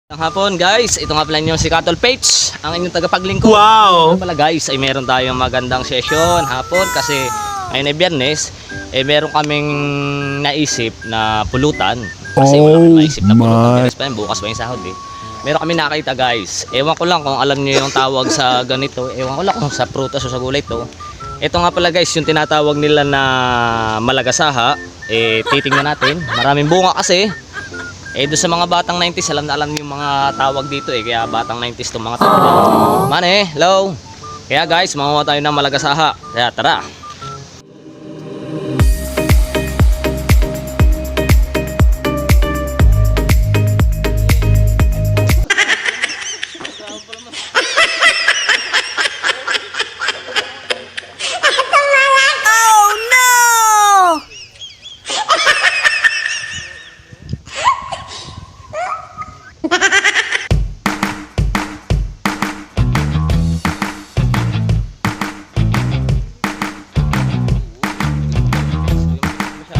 Ang hapon guys, ito nga pala yung si Cattle Page, ang inyong tagapaglingkod. Wow! Pala guys, ay meron tayong magandang session hapon kasi ngayon ay Biyernes, meron kaming naisip na pulutan. Kasi wala kami naisip na pulutan, Biyernes pa yun, bukas pa yung sahod eh. Meron kami nakita guys, ewan ko lang kung alam niyo yung tawag sa ganito, ewan ko lang kung sa prutas o sa gulay to. Ito nga pala guys, yung tinatawag nila na malagasaha, titingnan natin, maraming bunga kasi. Doon sa mga batang 90s, alam na alam yung mga tawag dito kaya batang 90s itong mga tawag. Mane, hello! Kaya guys, makuha tayo ng malagasaha. Kaya tara!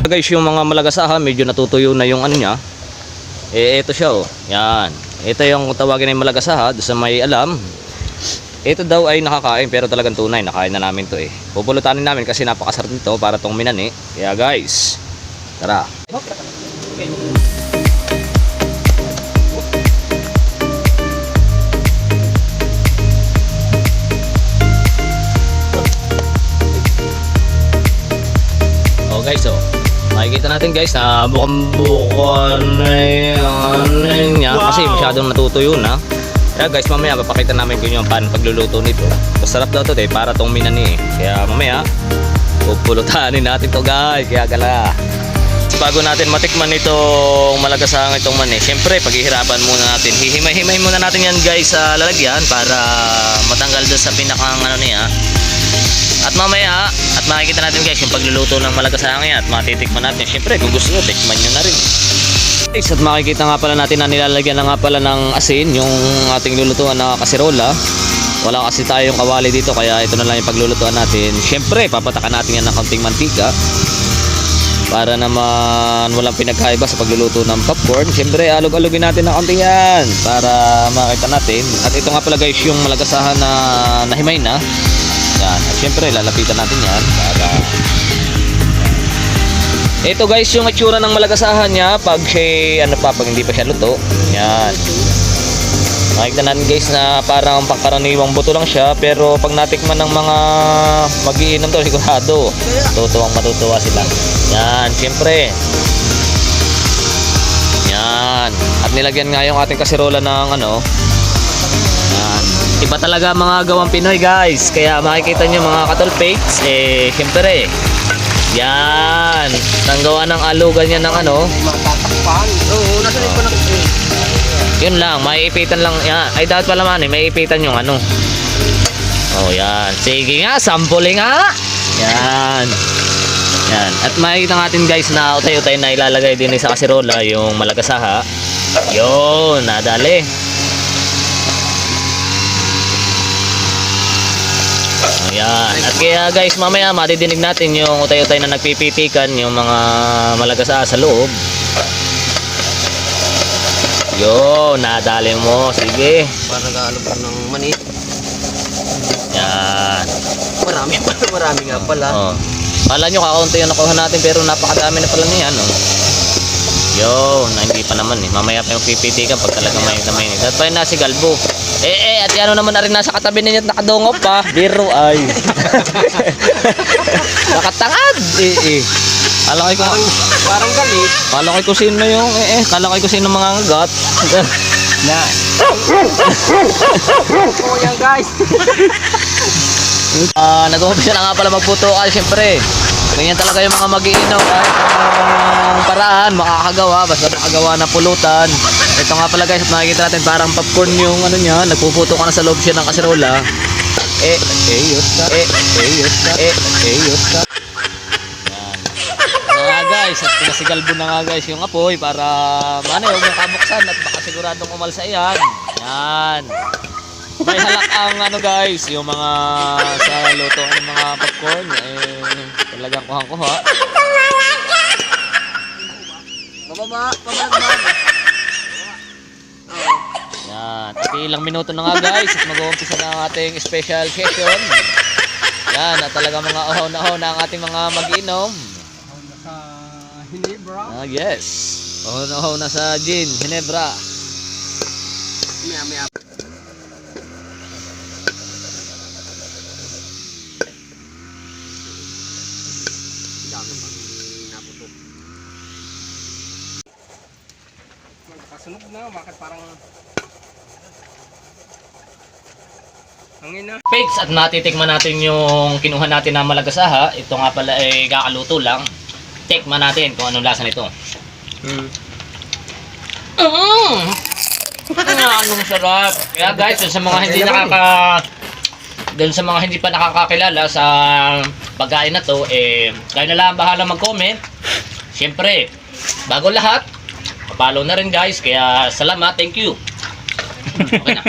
Guys, yung mga malagasaha medyo natutuyo na yung ano niya. Ito siya Yan. Ito yung tawagin ng malagasaha, doon sa may alam. Ito daw ay nakakain pero talagang tunay, nakain na namin to Pupulutanin namin kasi napakasarap nito para tong minani. Kaya guys, tara. Guys, makikita natin guys na bukan na yan niya kasi masyadong natutuyo na. Kaya guys, mamaya papakita namin kung yung paano pagluluto nito. Masarap daw to para tong minani Kaya mamaya pupulutanin natin to guys. Kaya gala. Bago natin matikman itong malagasahang itong mani, syempre paghihirapan muna natin. Hihimay-himay muna natin yan guys sa lalagyan para matanggal doon sa pinakang ano niya. At mamaya, at makikita natin guys yung pagluluto ng malagasahang yan at matitikman natin. Siyempre kung gusto nyo, tikman nyo na rin. Guys, at makikita nga pala natin na nilalagyan na nga pala ng asin yung ating lulutuan na kasirola. Wala kasi tayong kawali dito kaya ito na lang yung paglulutuan natin. Siyempre papatakan natin yan ng kaunting mantika para naman walang pinagkaiba sa pagluluto ng popcorn. Siyempre alog-alogin natin ng kaunting yan para makita natin. At ito nga pala guys yung malagasahan na nahimay na. Yan. At syempre lalapitan natin yan para ito guys yung itsura ng malagasahan niya pag siya pag hindi pa siya luto. Yan. Makikita natin guys na parang pangkaraniwang buto lang siya pero pag natikman ng mga mag-iinom to sigurado matutuwa sila. Yan, syempre. Yan. At nilagyan nga yung ating kasirola ng yan. Iba talaga mga gawang Pinoy guys. Kaya makikita nyo mga Cattle Page syempre yan. Nanggawa ng alugan yan ng Matatakpan. Oo, nasa rin pa na. Yun lang, maiipitan lang yan. Ay dapat pala man maiipitan yung Oh yan. Sige nga, sample nga. Yan. Yan. At makikita natin guys na utay-utay na ilalagay din sa kasirola yung malagasaha. Yun, nadali. Ayan. At kaya guys, mamaya matidinig natin yung utay-utay na nagpipitikan yung mga malagasaha sa loob. Yun, nadali mo. Sige. Para nag-aalog ka ng mani. Yan. Marami nga pala. Kala nyo kakaunti yung nakuha natin pero napakadami na pala niyan. Yun, hindi pa naman Mamaya pa yung pipitikan pag talaga may mainit. At pa yung nasi galbo. At yan naman na rin nasa katabi ninyo at nakadungop pa. Biro ay. Nakatangad. Kala ko Parang galit. Kala ko kung sino yung kala ko kung sino mga ngagat. Na. Oh yan guys. Nag-umpisa na nga pala magputo siyempre. Ganyan talaga yung mga mag-iinom kahit anong paraan makakagawa basta makagawa na pulutan. Ito nga pala guys, makikita natin parang popcorn yung niya, nagpuputo ka na sa loob siya ng kaserola. Yan. Guys, at pinasigalbo na nga guys yung apoy para huwag mong kabuksan at baka siguradong umalsa yan. Yan. May halak ang guys, yung mga sa luto ng mga popcorn talagang kuhang-kuha. Pamalag. Yan. At ilang minuto na nga guys at mag-uumpisa na ang ating special session. Yan. At talaga mga ohon na ang ating mga mag-inom. Sa Hinebra. Yes. Ohon na sa gin, Ginebra. Maya. Dami pang naputok. Magkasunog na, bakit parang hangin na. Fakes at natitikman natin yung kinuha natin na malagasaha. Ito nga pala ay kakaluto lang. Tikman natin kung anong lasa nito. Anong sarap. Kaya guys, dun sa mga hindi pa nakakakilala sa pagkain na to, kayo na lang bahala mag-comment. Siyempre, bago lahat, follow na rin guys. Kaya salamat, thank you. Okay na.